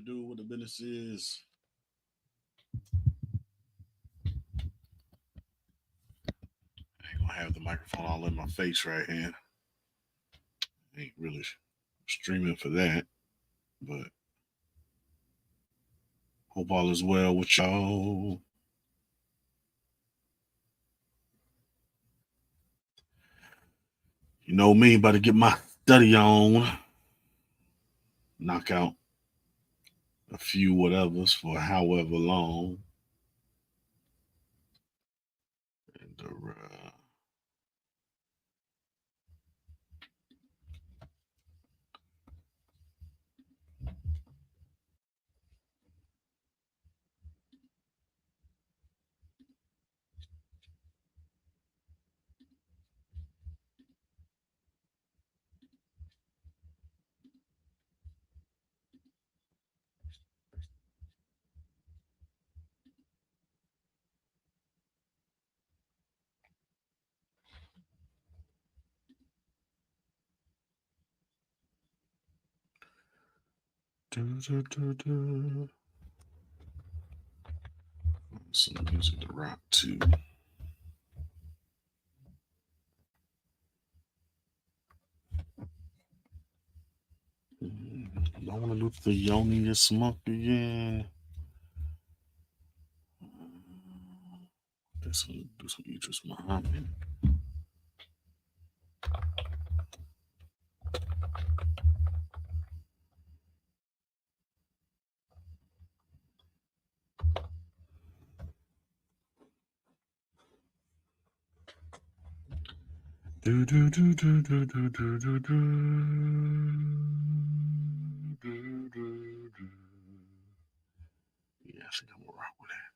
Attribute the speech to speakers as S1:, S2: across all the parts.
S1: do, what the business is. I ain't gonna have the microphone all in my face right here. I ain't really streaming for that, but hope all is well with y'all. You know me, about to get my study on, knock out a few whatevers for however long. And some music to rock to. I want to do the Yoni Smoke again. Let's do some Idris Muhammad. Do do do do do do do do do do do. Yeah, I think I'm gonna rock with that.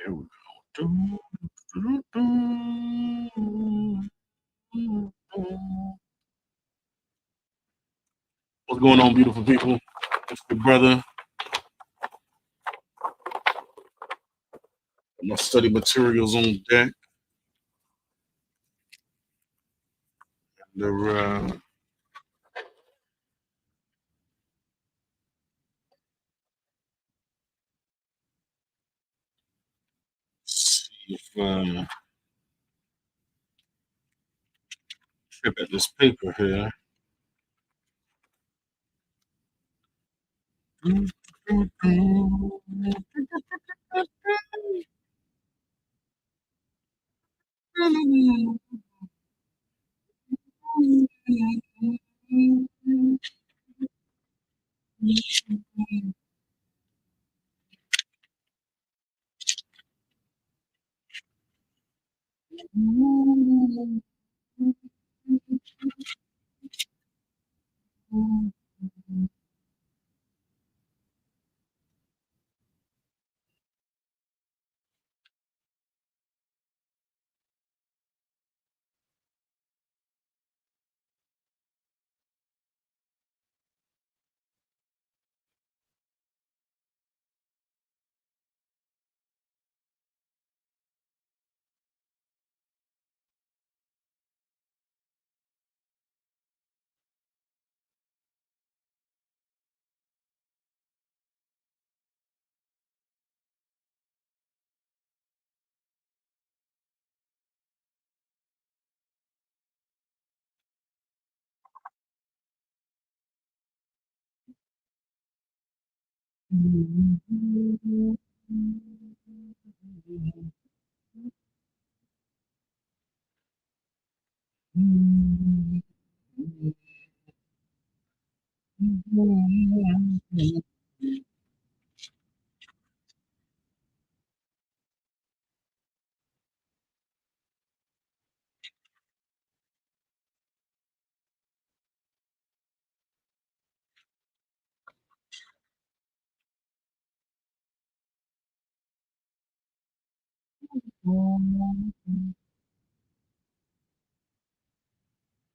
S1: Here we go. Do, do, do, do. What's going on, beautiful people? It's your brother. My study materials on deck. The see if trip at this paper here. Do, do, do.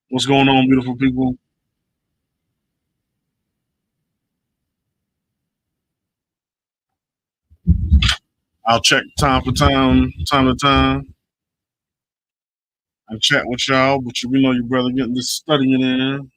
S1: What's going on, beautiful people? I'll check time to time. I chat with y'all, but we know your brother getting this studying in.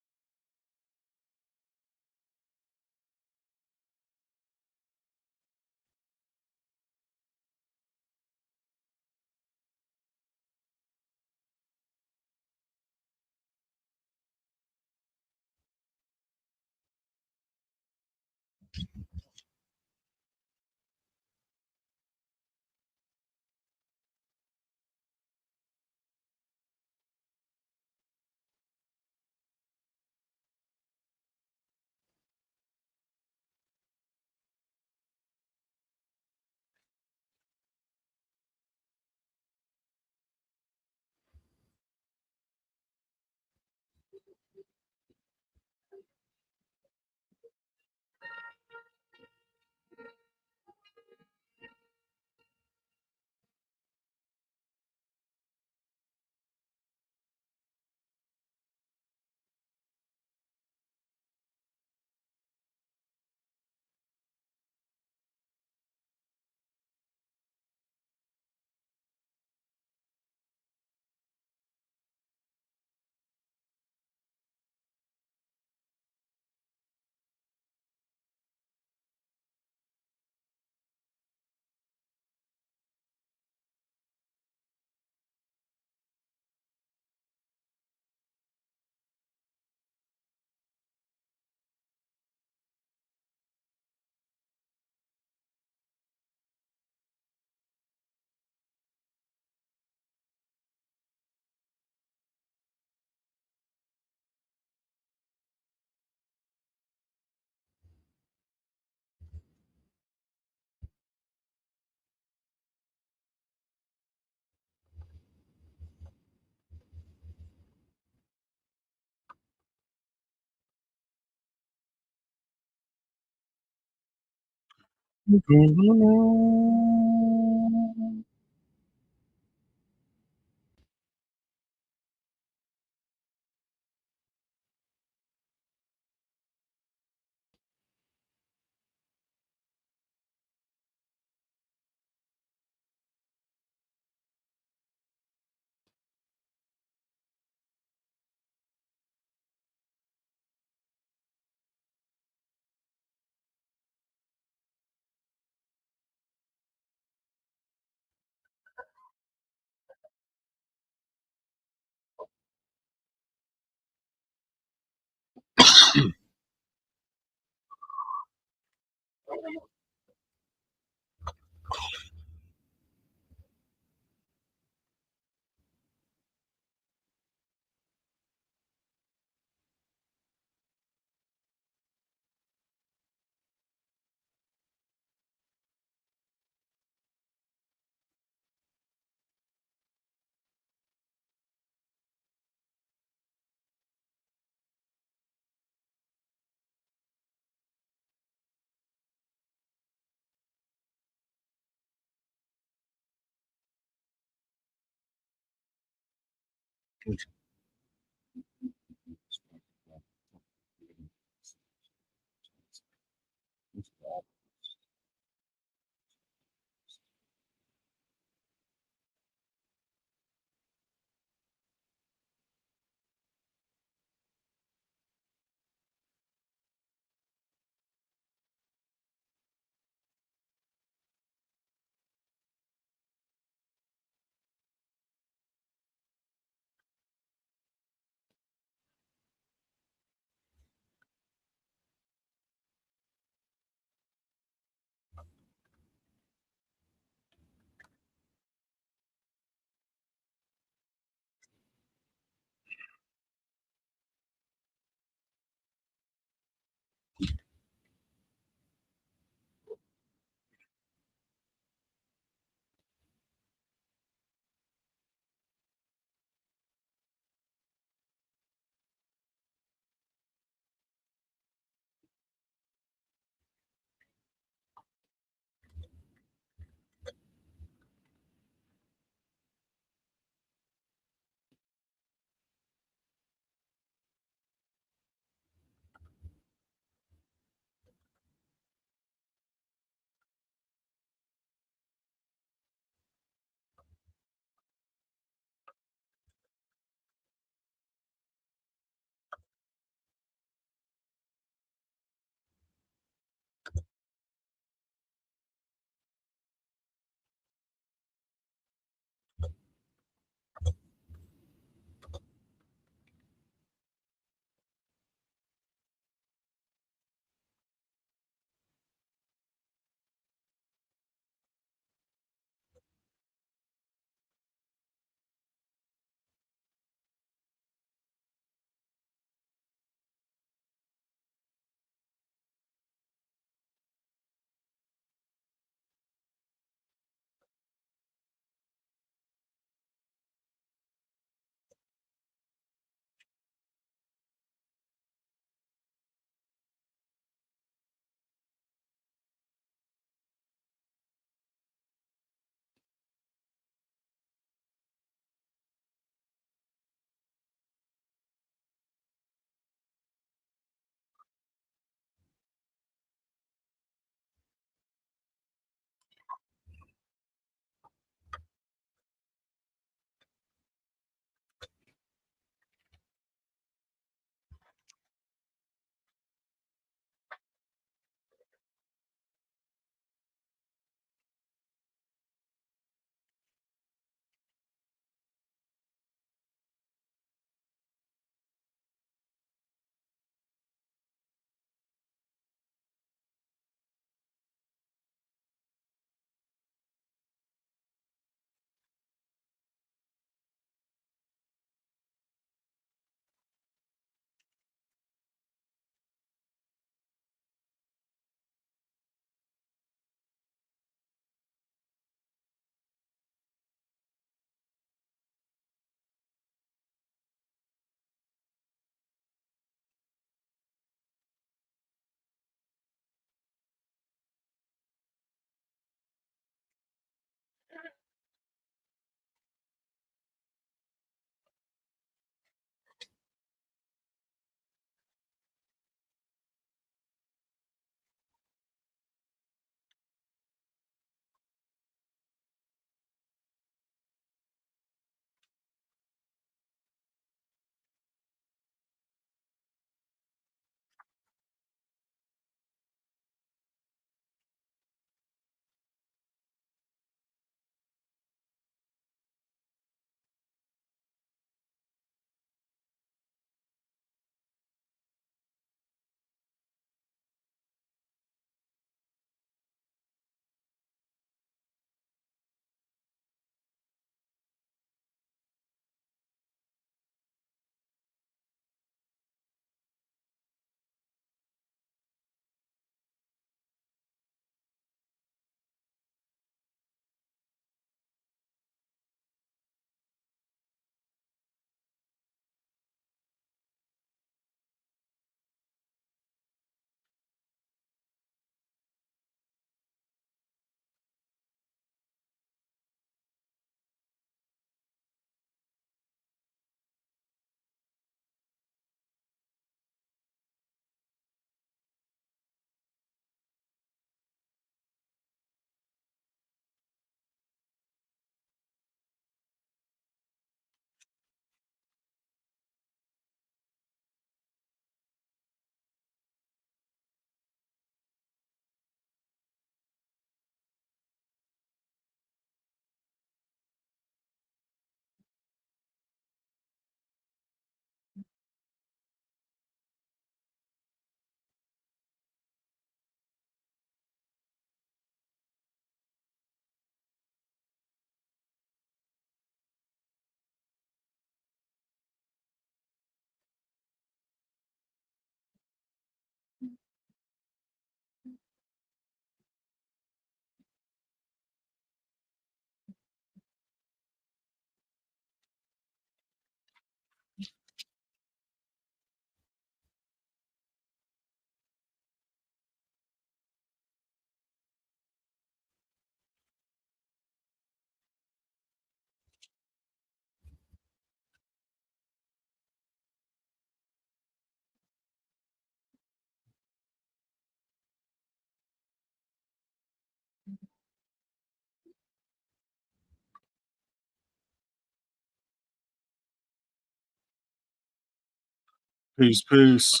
S1: Peace, peace.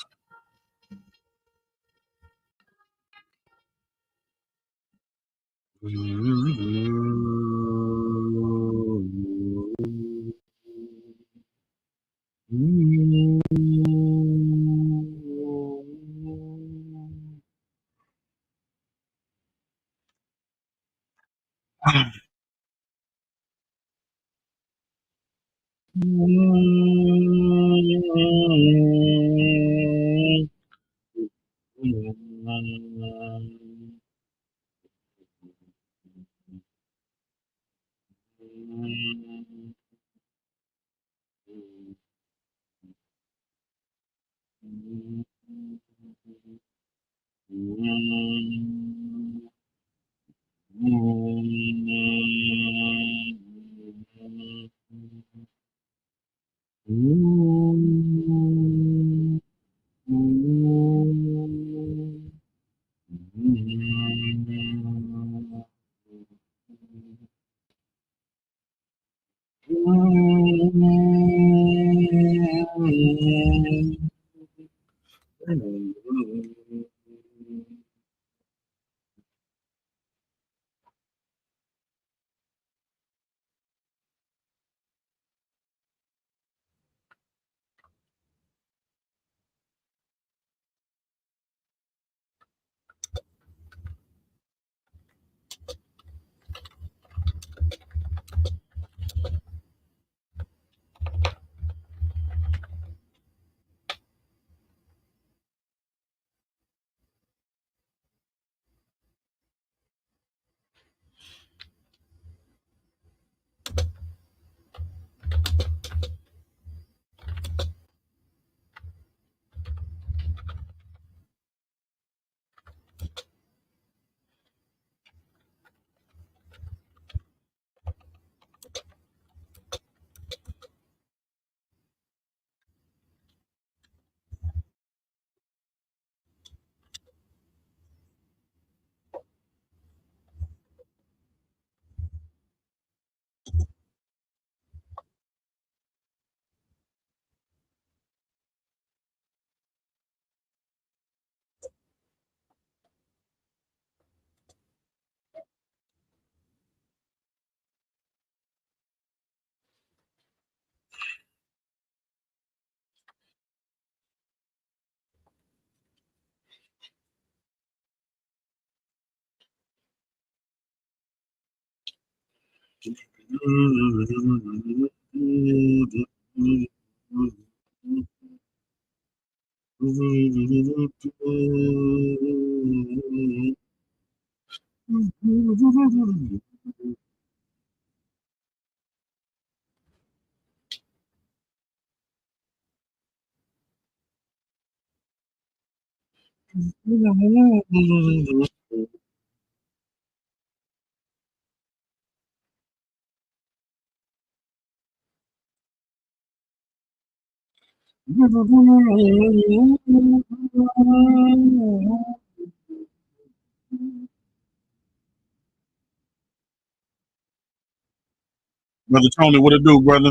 S1: Brother Tony, what it do, brother? I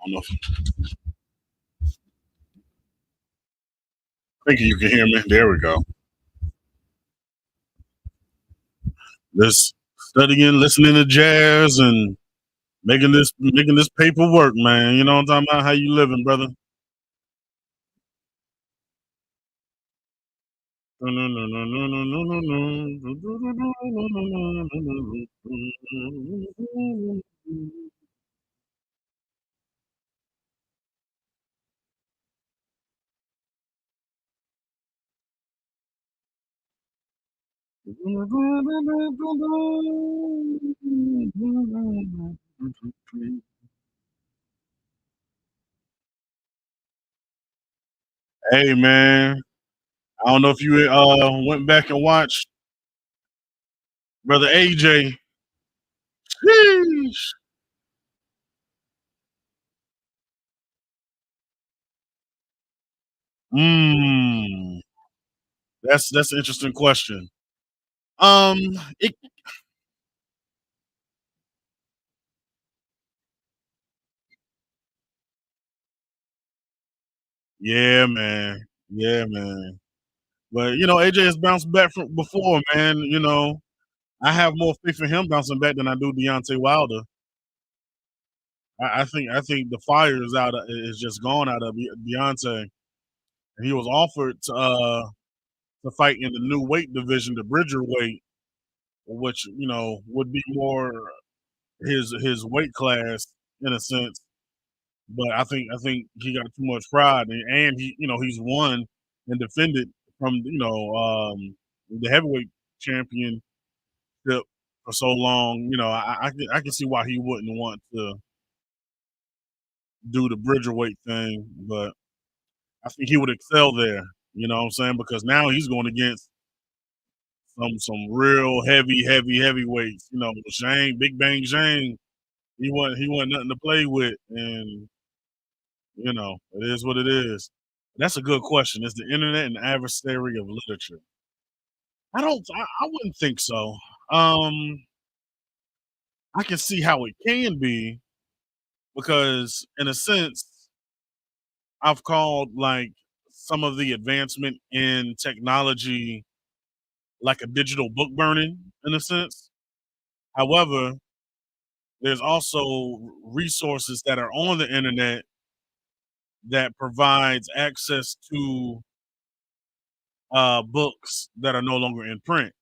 S1: don't know if think you can hear me. There we go. Just studying, listening to jazz, and making this paperwork, man. You know what I'm talking about? How you living, brother? Hey, man. I don't know if you went back and watched brother AJ. Sheesh. Mm, that's an interesting question. Um, it Yeah, man. Yeah, man. But AJ has bounced back from before, man. I have more faith in him bouncing back than I do Deontay Wilder. I think the fire is just gone out of Deontay. And he was offered to fight in the new weight division, the Bridger weight, which would be more his weight class in a sense. But I think he got too much pride, and he's won and defended from the heavyweight championship for so long. I can see why he wouldn't want to do the Bridger weight thing, but I think he would excel there. You know what I'm saying? Because now he's going against some real heavyweights. Zhang, Big Bang Zhang. He wasn't nothing to play with, and it is what it is. That's a good question. Is the internet an adversary of literature? I don't. I wouldn't think so. Um, I can see how it can be because, in a sense, I've called like some of the advancement in technology like a digital book burning, in a sense. However, there's also resources that are on the internet that provides access to books that are no longer in print,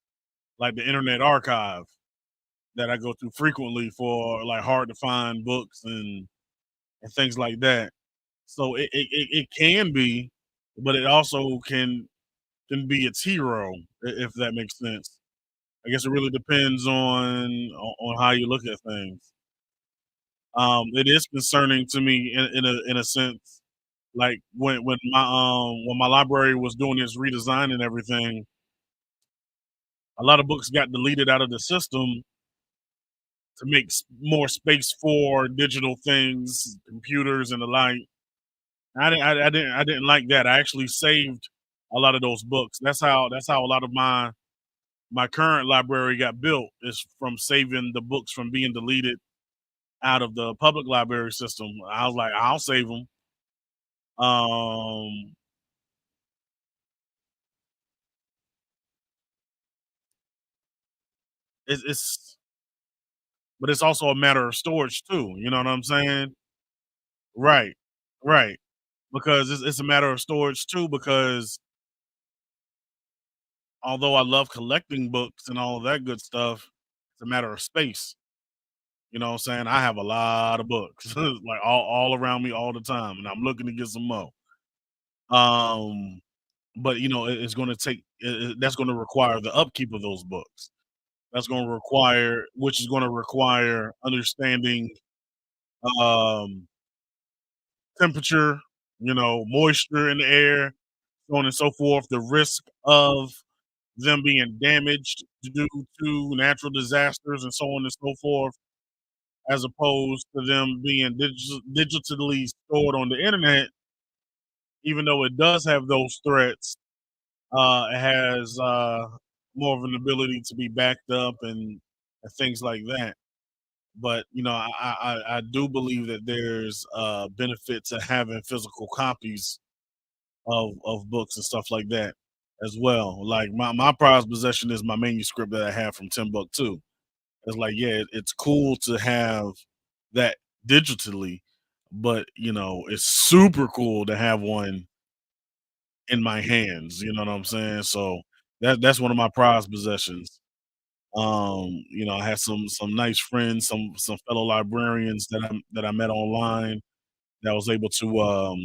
S1: like the Internet Archive that I go through frequently for like hard to find books and things like that. So it can be, but it also can be its hero if that makes sense. I guess it really depends on how you look at things. It is concerning to me in a sense, like when my library was doing its redesign and everything, a lot of books got deleted out of the system to make more space for digital things, computers, and the like. I didn't like that. I actually saved a lot of those books. That's how a lot of my current library got built is from saving the books from being deleted out of the public library system. I was like, I'll save them. Um, it's but it's also a matter of storage too. You know what I'm saying? Right, right. Because it's a matter of storage too. Because although I love collecting books and all of that good stuff, it's a matter of space. You know what I'm saying? I have a lot of books, like all around me all the time, and I'm looking to get some more. Um, but it's going to take that's going to require the upkeep of those books. That's going to require, which is going to require understanding um, temperature, moisture in the air, so on and so forth. The risk of them being damaged due to natural disasters and so on and so forth, as opposed to them being digitally stored on the internet, even though it does have those threats, it has more of an ability to be backed up and things like that. But I do believe that there's benefit to having physical copies of books and stuff like that as well. Like my prized possession is my manuscript that I have from Timbuktu. It's like, yeah, it's cool to have that digitally, but it's super cool to have one in my hands. You know what I'm saying? So that's one of my prized possessions. I had some nice friends, some fellow librarians that I met online that was able to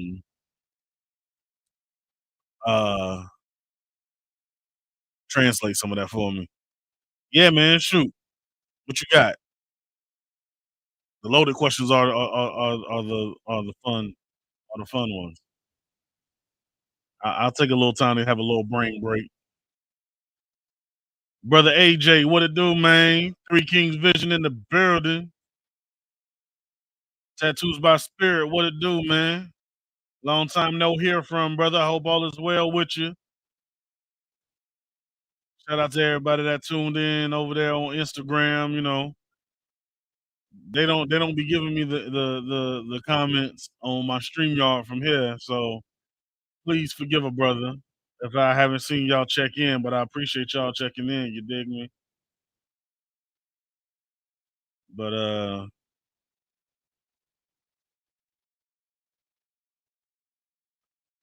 S1: uh translate some of that for me. Yeah, man, shoot. What you got? The loaded questions are the fun ones. I'll take a little time to have a little brain break. Brother AJ, what it do, man? Three Kings Vision in the building. Tattoos by Spirit, what it do, man? Long time no hear from, brother. I hope all is well with you. Shout out to everybody that tuned in over there on Instagram. They don't be giving me the comments on my StreamYard from here. So please forgive a brother if I haven't seen y'all check in, but I appreciate y'all checking in, you dig me? But,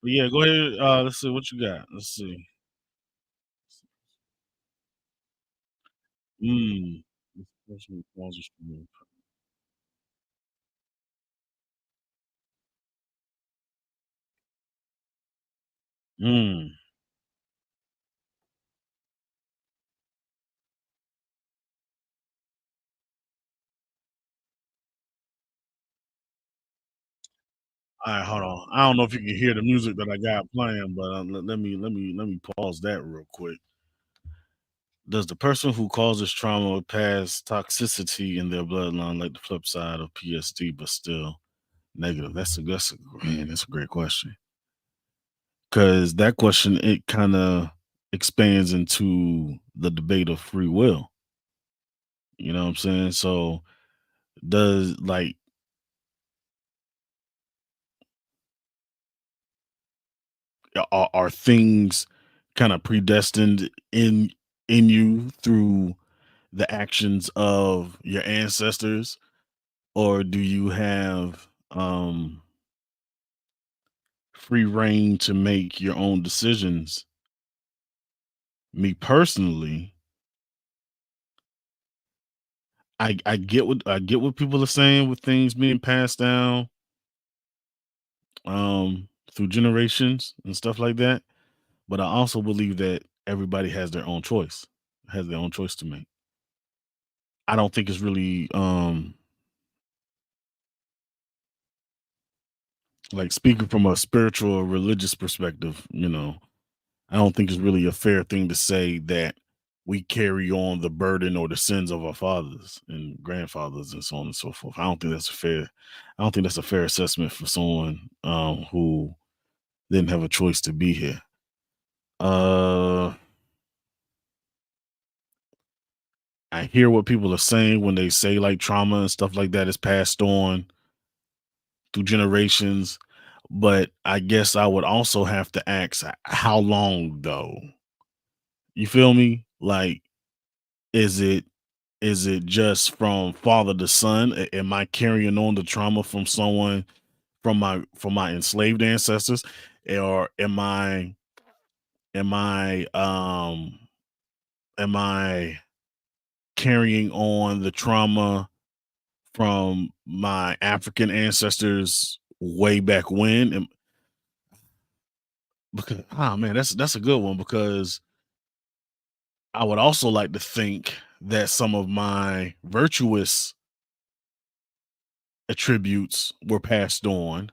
S1: but yeah, go ahead, let's see what you got. Let's see. Mm. This person causes trouble. Mm. Alright, hold on. I don't know if you can hear the music that I got playing, but, let me pause that real quick. Does the person who causes trauma pass toxicity in their bloodline like the flip side of PSD, but still negative? That's a great question. Because that question, it kind of expands into the debate of free will. You know what I'm saying? So does like are things kind of predestined in you through the actions of your ancestors, or do you have free reign to make your own decisions? Me personally, I get what people are saying with things being passed down through generations and stuff like that, but I also believe that everybody has their own choice, has their own choice to make. I don't think it's really like speaking from a spiritual or religious perspective, I don't think it's really a fair thing to say that we carry on the burden or the sins of our fathers and grandfathers and so on and so forth. I don't think that's a fair assessment for someone who didn't have a choice to be here. Uh I hear what people are saying when they say like trauma and stuff like that is passed on through generations, but I guess I would also have to ask how long though. You feel me? Like is it is it just from father to son? Am I carrying on the trauma from someone from my enslaved ancestors, or am I am I carrying on the trauma from my African ancestors way back when? Because man, that's a good one because I would also like to think that some of my virtuous attributes were passed on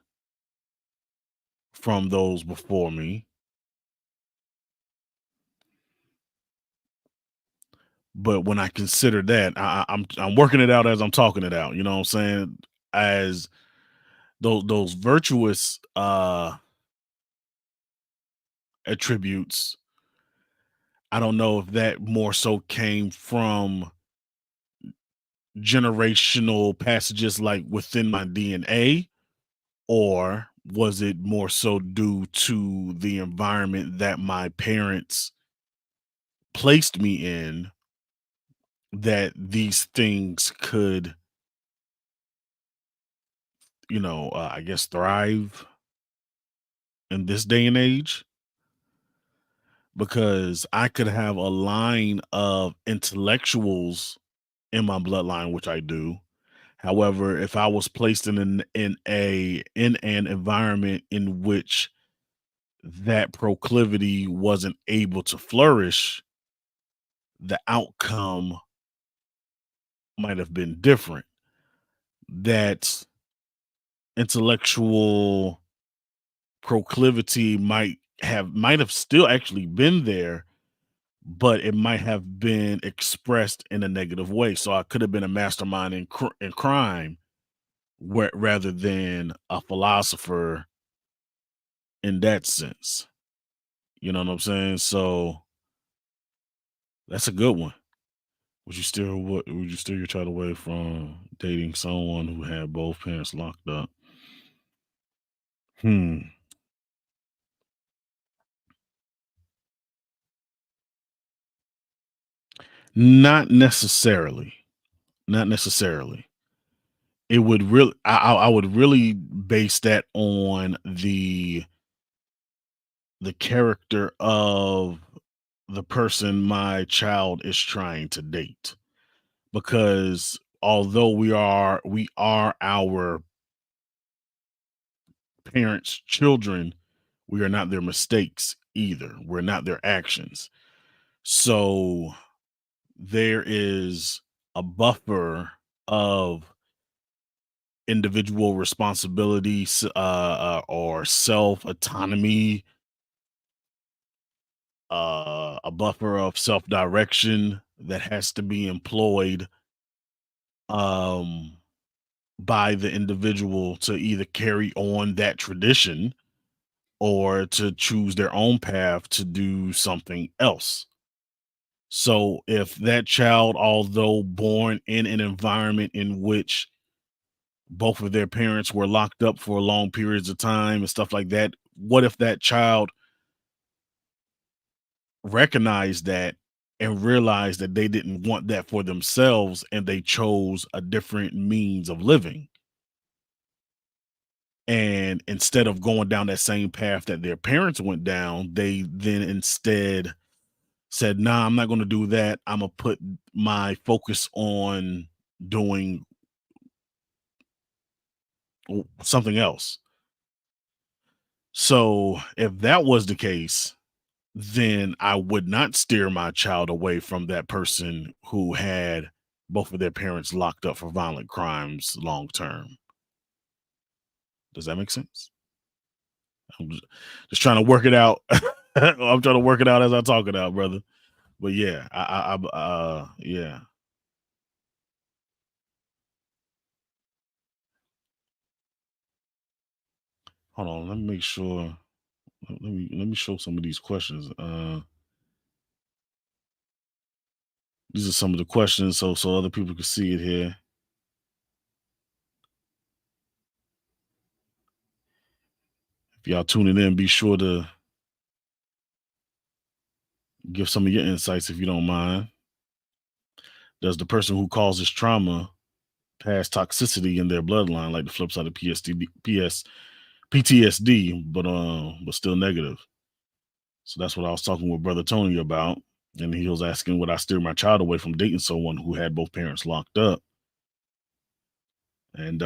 S1: from those before me. But when I consider that, I'm working it out as I'm talking it out. You know what I'm saying? As those virtuous attributes, I don't know if that more so came from generational passages like within my DNA, or was it more so due to the environment that my parents placed me in that these things could, I guess thrive in this day and age? Because I could have a line of intellectuals in my bloodline, which I do. However, if I was placed in an environment in which that proclivity wasn't able to flourish, the outcome might have been different. That intellectual proclivity might have still actually been there, but it might have been expressed in a negative way. So I could have been a mastermind in crime, rather than a philosopher in that sense. You know what I'm saying? So that's a good one. Would you steer your child away from dating someone who had both parents locked up? Hmm. Not necessarily. Not necessarily. It would really I would really base that on the character of the person my child is trying to date. Because although we are our parents' children, we are not their mistakes either. We're not their actions. So there is a buffer of individual responsibility, or self autonomy, a buffer of self direction that has to be employed, um, by the individual to either carry on that tradition or to choose their own path to do something else. So if that child, although born in an environment in which both of their parents were locked up for long periods of time and stuff like that, what if that child recognized that and realized that they didn't want that for themselves and they chose a different means of living? And instead of going down that same path that their parents went down, they then instead said, "Nah, I'm not gonna do that. Imma put my focus on doing something else." So, if that was the case, then I would not steer my child away from that person who had both of their parents locked up for violent crimes long term. Does that make sense? I'm just trying to work it out. I'm trying to work it out as I talk it out, brother. But yeah, yeah. Hold on, let me make sure. Let me show some of these questions. These are some of the questions, so other people can see it here. If y'all tuning in, be sure to give some of your insights if you don't mind. Does the person who causes trauma has toxicity in their bloodline, like the flip side of PTSD, but still negative? So that's what I was talking with Brother Tony about. And he was asking, would I steer my child away from dating someone who had both parents locked up? And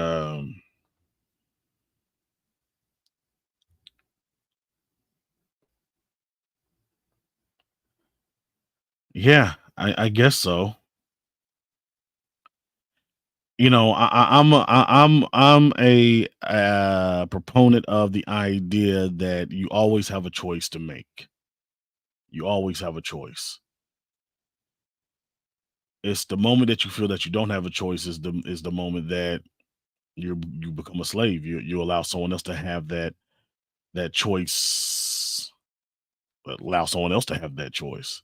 S1: yeah, I guess so. You know, I'm a proponent of the idea that you always have a choice to make. You always have a choice. It's the moment that you feel that you don't have a choice is the moment that you become a slave. You allow someone else to have that choice. Allow someone else to have that choice.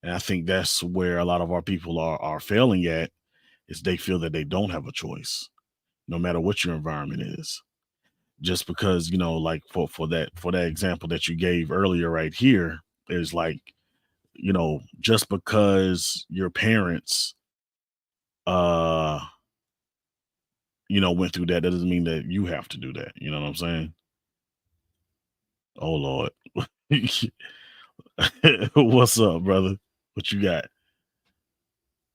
S1: And I think that's where a lot of our people are failing at is they feel that they don't have a choice, no matter what your environment is. Just because, like for that example that you gave earlier right here, is like, just because your parents uh went through that doesn't mean that you have to do that. You know what I'm saying? Oh Lord. What's up, brother? What you got?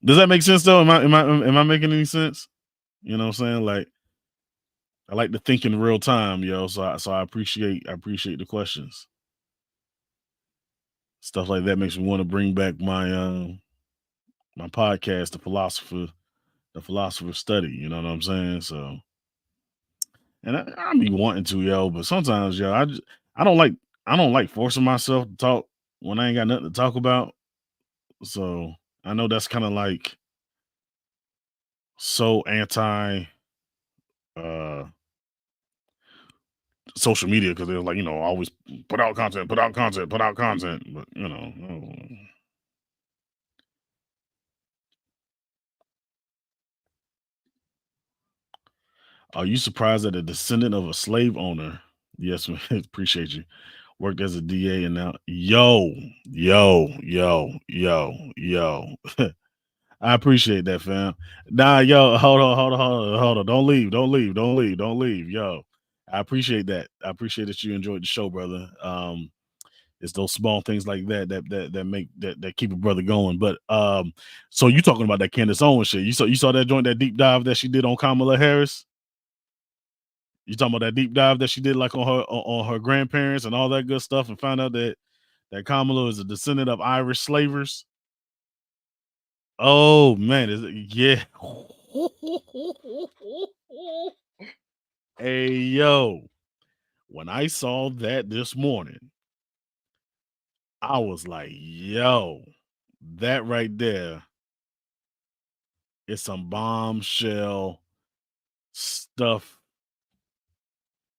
S1: Does that make sense though? Am I making any sense? You know what I'm saying? Like I like to think in real time, yo. So I appreciate the questions. Stuff like that makes me want to bring back my podcast, the philosopher study. You know what I'm saying? So, and I be wanting to, yo, but sometimes, yo, I don't like I don't like forcing myself to talk when I ain't got nothing to talk about. So I know that's kind of like so anti uh social media because they're like, always put out content, put out content, put out content. But are you surprised that a descendant of a slave owner? Yes, appreciate you. Worked as a DA and now yo. I appreciate that, fam. Nah, yo, hold on. Don't leave, yo. I appreciate that. I appreciate that you enjoyed the show, brother. It's those small things like that make that keep a brother going. But so you talking about that Candace Owens shit? You saw that joint, that deep dive that she did on Kamala Harris? You talking about that deep dive that she did like on her grandparents and all that good stuff, and found out that Kamala is a descendant of Irish slavers? Oh man, is it, yeah. Hey yo, when I saw that this morning, I was like, yo, that right there is some bombshell stuff,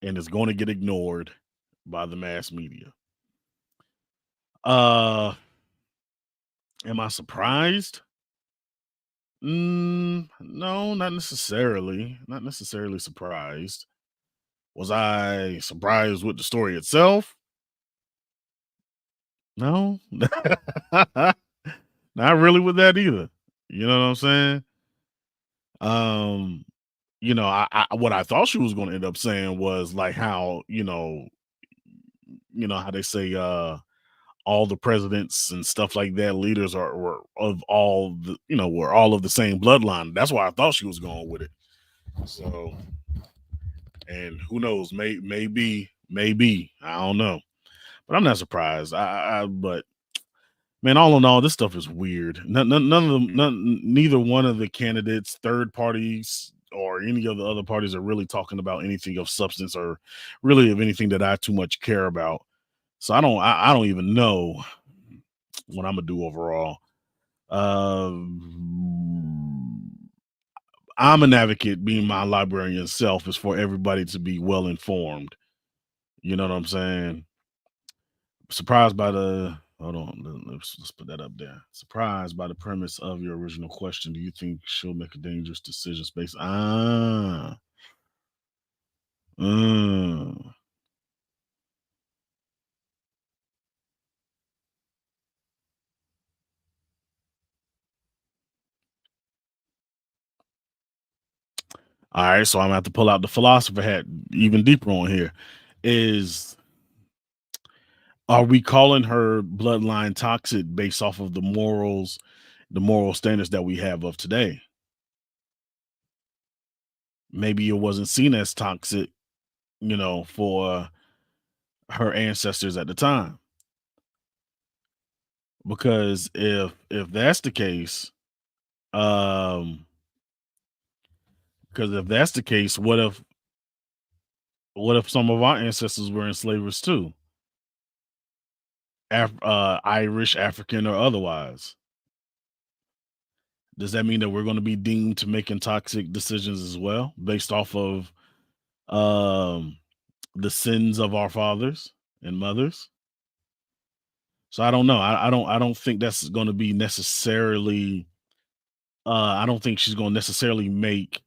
S1: and it's going to get ignored by the mass media. Uh, am I surprised? No, not necessarily. Not necessarily surprised. Was I surprised with the story itself? No, not really with that either. You know what I'm saying? Um, I what I thought she was going to end up saying was like how how they say all the presidents and stuff like that, leaders were of all the were all of the same bloodline. That's why I thought she was going with it. So, and who knows, maybe I don't know, but I'm not surprised. But man, all in all, this stuff is weird. None of them, neither one of the candidates, third parties, or any of the other parties are really talking about anything of substance or really of anything that I too much care about. So I don't even know what I'm gonna do overall. I'm an advocate, being my librarian self, is for everybody to be well informed. You know what I'm saying? Surprised by the hold on, let's put that up there. Surprised by the premise of your original question. Do you think she'll make a dangerous decision based? Mm. All right, so I'm gonna have to pull out the philosopher hat even deeper on here. Is Are we calling her bloodline toxic based off of the moral standards that we have of today? Maybe it wasn't seen as toxic, for her ancestors at the time. Because if that's the case, um, because if that's the case, what if some of our ancestors were enslavers too? Irish, African, or otherwise. Does that mean that we're going to be deemed to making toxic decisions as well, based off of um, the sins of our fathers and mothers? So I don't know. I don't think that's going to be necessarily. I don't think she's going to necessarily make.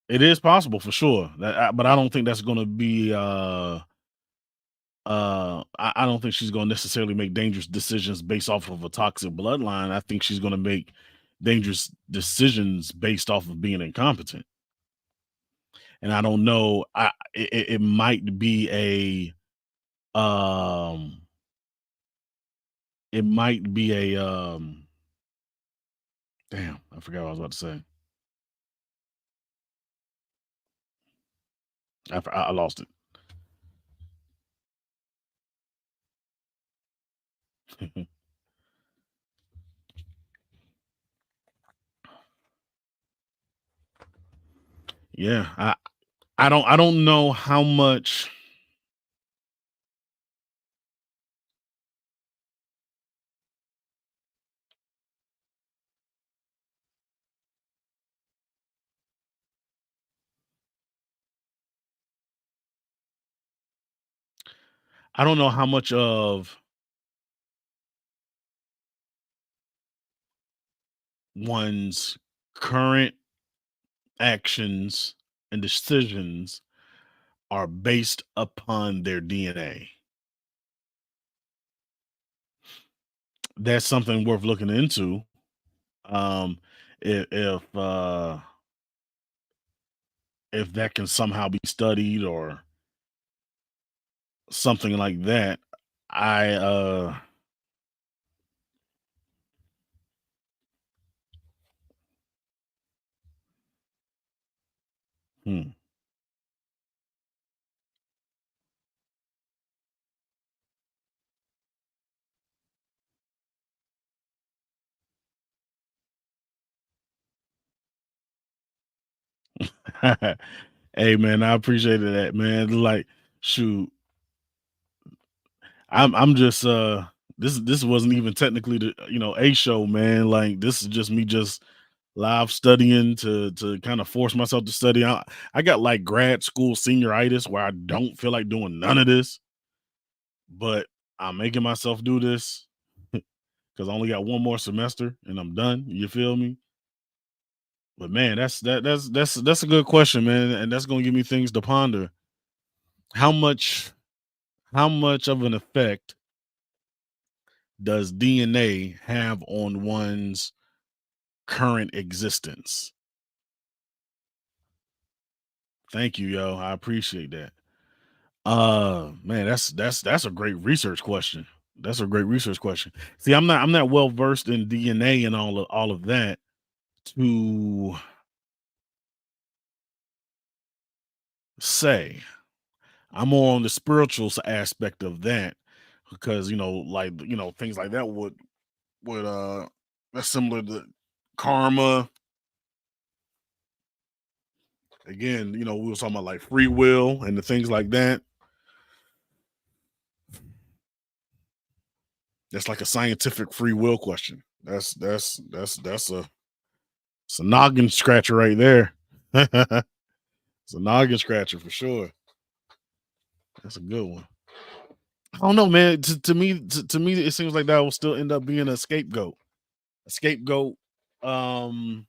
S1: It is possible for sure, but I don't think that's going to be. I don't think she's going to necessarily make dangerous decisions based off of a toxic bloodline. I think she's going to make dangerous decisions based off of being incompetent. And I don't know. It might be um a damn, I forgot what I was about to say. I lost it. Yeah, I don't know how much. I don't know how much of one's current actions and decisions are based upon their DNA. That's something worth looking into. Um, if that can somehow be studied or something like that, I hmm. Hey man, I appreciated that, man. Like, shoot, I'm just this wasn't even technically the a show, man. Like this is just me just live studying to kind of force myself to study. I got like grad school senioritis where I don't feel like doing none of this, but I'm making myself do this because I only got one more semester and I'm done. You feel me? But man, that's a good question, man, and that's gonna give me things to ponder. How much how much of an effect does DNA have on one's current existence? Thank you, yo. I appreciate that. Man, that's a great research question. That's a great research question. See, I'm not well versed in DNA and all of that to say. I'm more on the spiritual aspect of that because like things like that would that's similar to karma. Again, we were talking about like free will and the things like that. That's like a scientific free will question. It's a noggin scratcher right there. It's a noggin scratcher for sure. That's a good one. I don't know, man. To me, it seems like that will still end up being a scapegoat. A scapegoat. Um,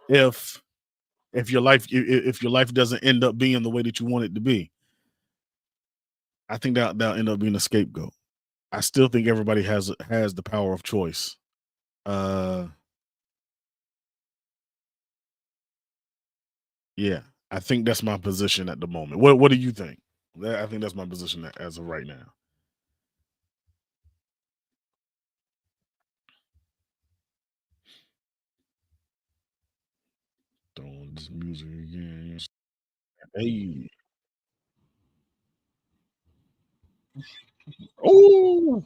S1: if if your life doesn't end up being the way that you want it to be, I think that'll end up being a scapegoat. I still think everybody has the power of choice. Uh, yeah, I think that's my position at the moment. What do you think? I think that's my position as of right now. Throwing this music again. Hey, oh,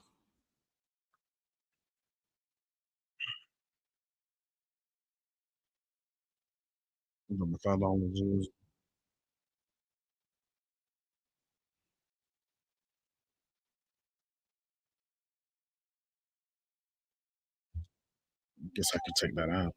S1: number $5. Guess I could take that out.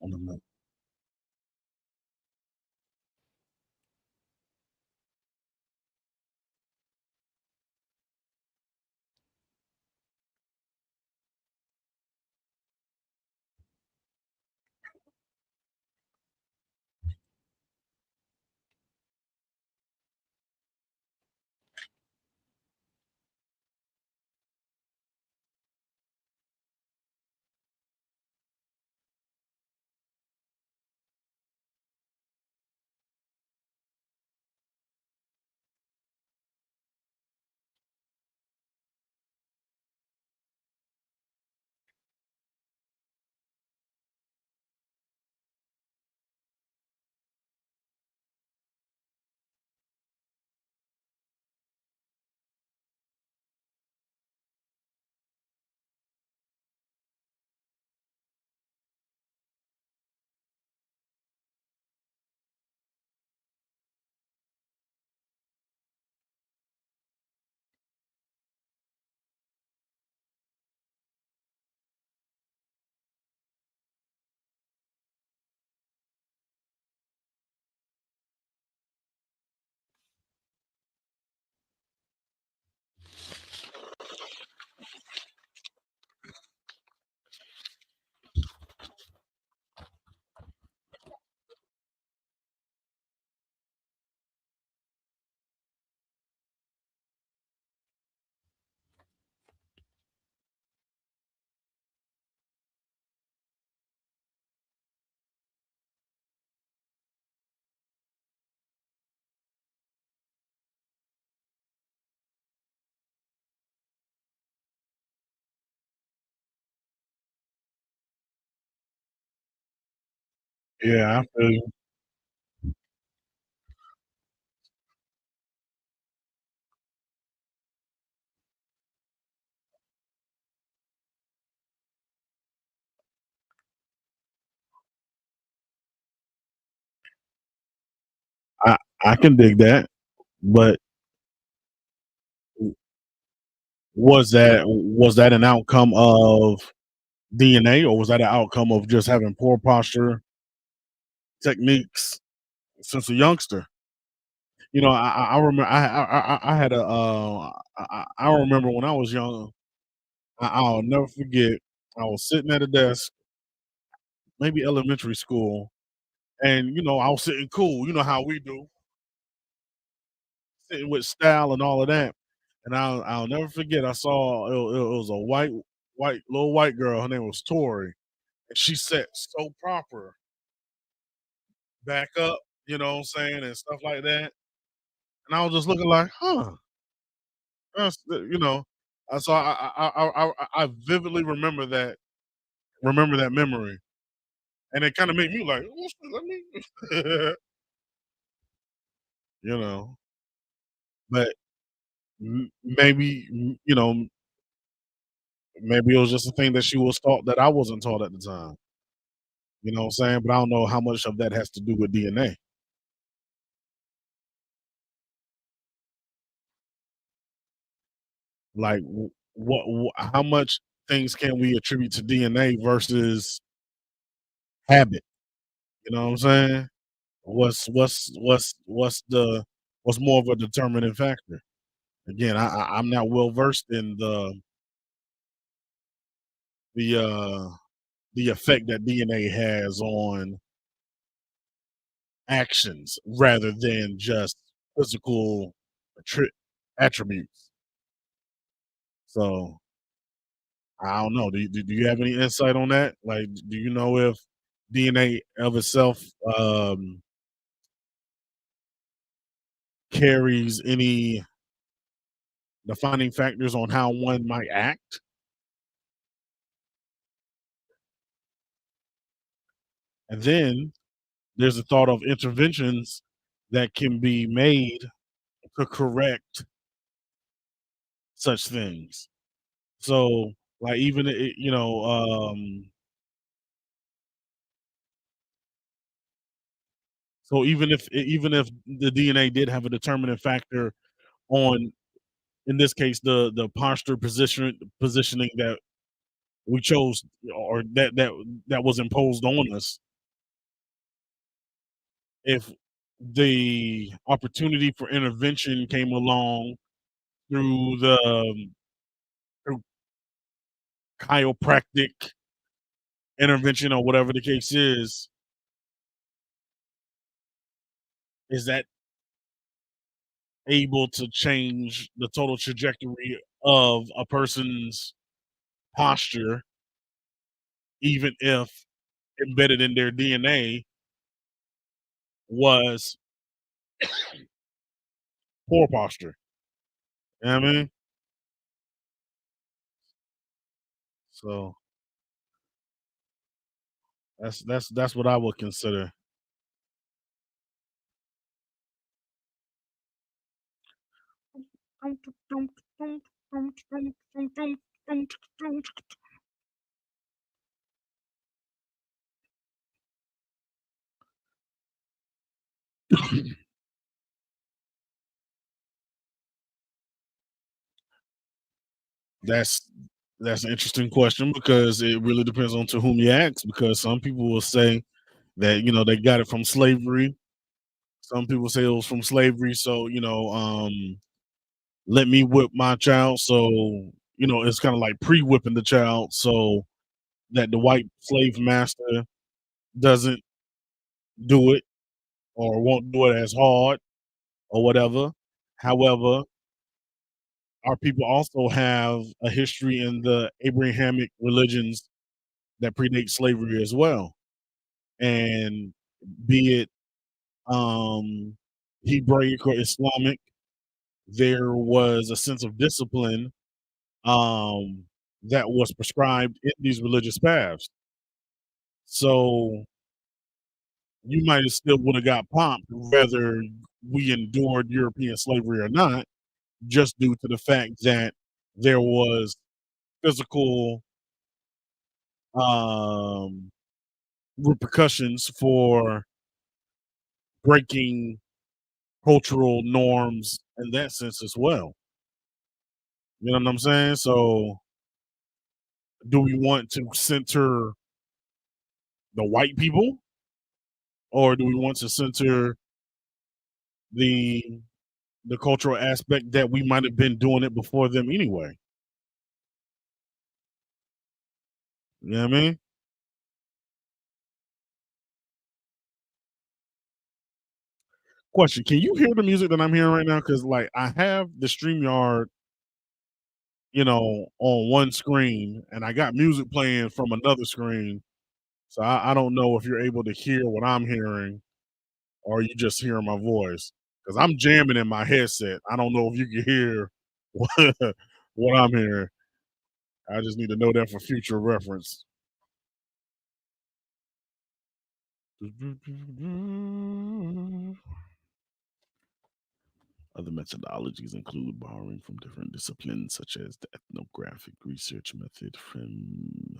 S1: On the Yeah, I feel you. I I can dig that, but was that an outcome of DNA, or was that an outcome of just having poor posture techniques since a youngster? You know, I remember I had a I remember when I was young. I'll never forget. I was sitting at a desk, maybe elementary school, and I was sitting cool. You know how we do, sitting with style and all of that. And I'll never forget. I saw it was a white little white girl. Her name was Tori, and she sat so proper, back up. You know what I'm saying, and stuff like that. And I was just looking like, huh, that's So I vividly remember that memory, and it kind of made me like, let me, you know. But maybe maybe it was just a thing that she was taught that I wasn't taught at the time. You know what I'm saying? But I don't know how much of that has to do with DNA. Like, how much things can we attribute to DNA versus habit? You know what I'm saying? What's more of a determining factor? Again, I'm not well versed in the uh the effect that DNA has on actions rather than just physical attri- attributes. So I don't know. Do you have any insight on that? Like, do you know if DNA of itself carries any defining factors on how one might act? And then there's the thought of interventions that can be made to correct such things. So, like, even so even if the DNA did have a determinant factor on, in this case, the posture positioning that we chose, or that was imposed on us, if the opportunity for intervention came along through through chiropractic intervention or whatever the case is that able to change the total trajectory of a person's posture, even if embedded in their DNA was poor posture. You know what I mean? So that's what I would consider. That's that's an interesting question because it really depends on to whom you ask. Because some people will say that they got it from slavery. Some people say it was from slavery. So let me whip my child. So it's kind of like pre-whipping the child so that the white slave master doesn't do it or won't do it as hard or whatever. However, our people also have a history in the Abrahamic religions that predate slavery as well. And be it um, Hebraic or Islamic, there was a sense of discipline um, that was prescribed in these religious paths. So you might have still would have got popped whether we endured European slavery or not, just due to the fact that there was physical um, repercussions for breaking cultural norms in that sense as well. You know what I'm saying? So, do we want to center the white people, or do we want to center the the cultural aspect that we might have been doing it before them anyway? You know what I mean? Question: can you hear the music that I'm hearing right now? Because like I have the StreamYard, on one screen, and I got music playing from another screen. So I don't know if you're able to hear what I'm hearing, or you just hearing my voice. Because I'm jamming in my headset. I don't know if you can hear what I'm hearing. I just need to know that for future reference. Other methodologies include borrowing from different disciplines, such as the ethnographic research method from.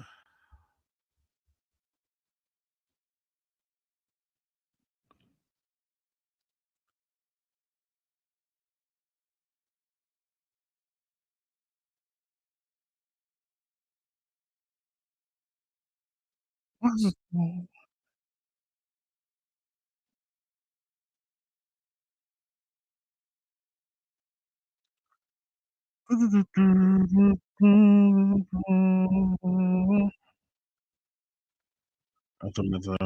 S1: Other method-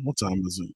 S1: What time is it?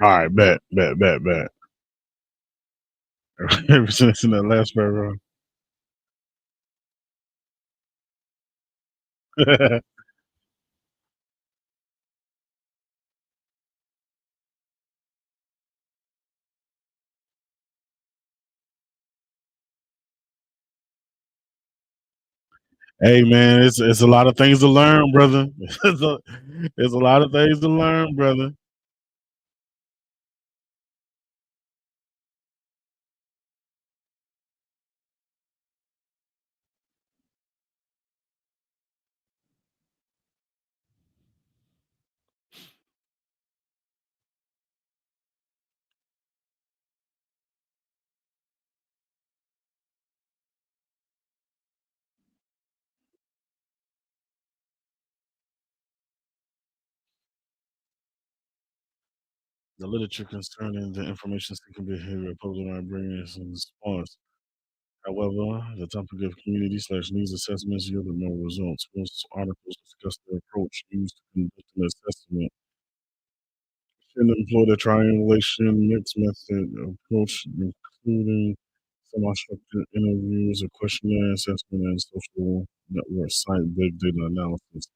S1: Alright, bet, bet, bet, bet. Ever since in that last paragraph. Hey man, it's a lot of things to learn, brother. It's a lot of things to learn, brother. The literature concerning the information seeking behavior opposing our bringing in response. However, the topic of community/needs assessments yielded no results. Most articles discuss the approach used to conduct an assessment. Should employ the triangulation mixed method approach, including semi-structured interviews, a questionnaire assessment, and social network site big data analysis.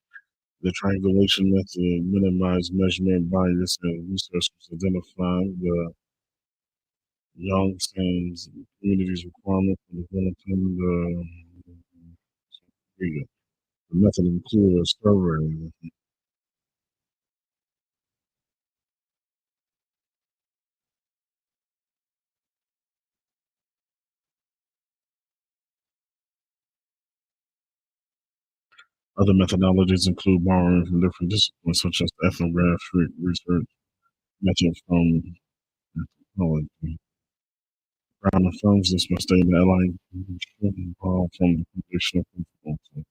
S1: The triangulation method minimized measurement bias, and researchers identified the Youngstown's community's requirement for developing the method included a survey. Other methodologies include borrowing from different disciplines, such as the ethnographic research method from anthropology. Brown affirms this by stating that allying should borrow from the foundational principles of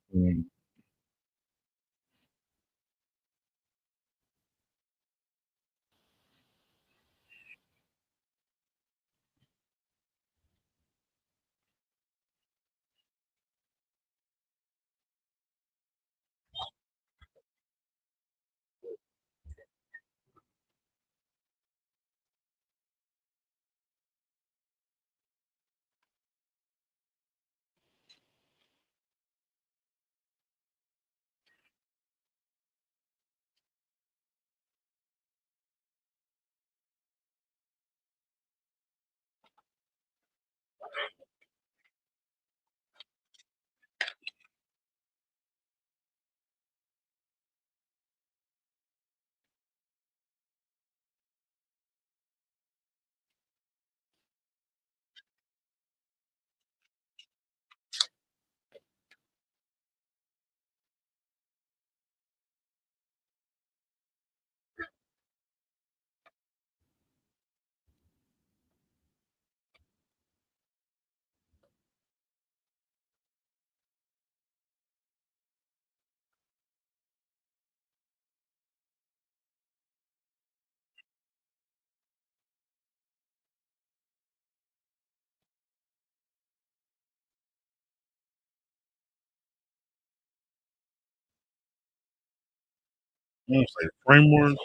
S1: I want to say framework.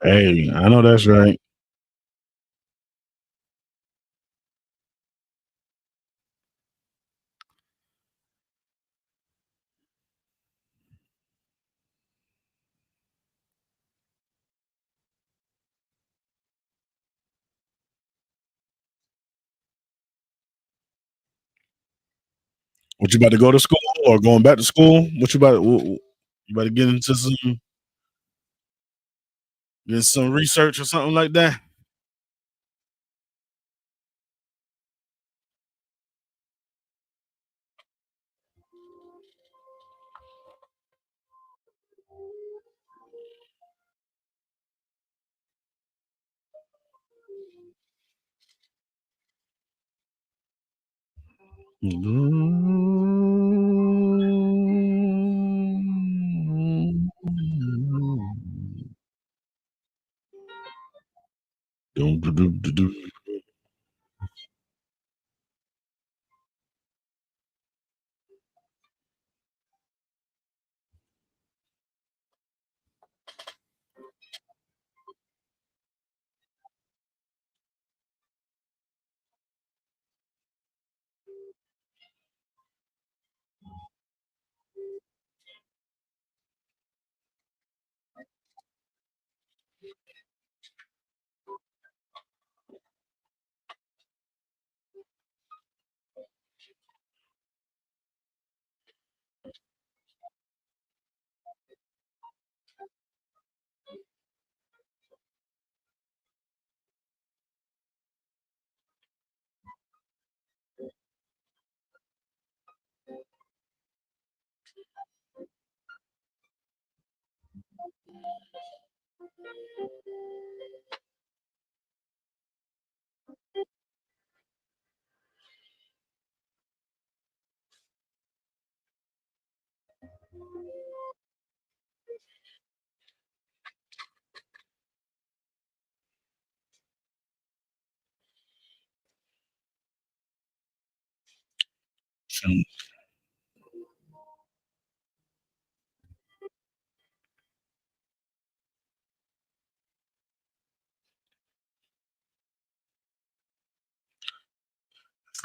S1: Hey, I know that's right. What you about to go to school or going back to school? What you about? You about to get some research or something like that?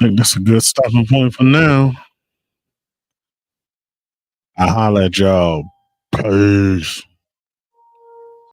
S1: I think that's a good stopping point for now. I holla at y'all. Peace.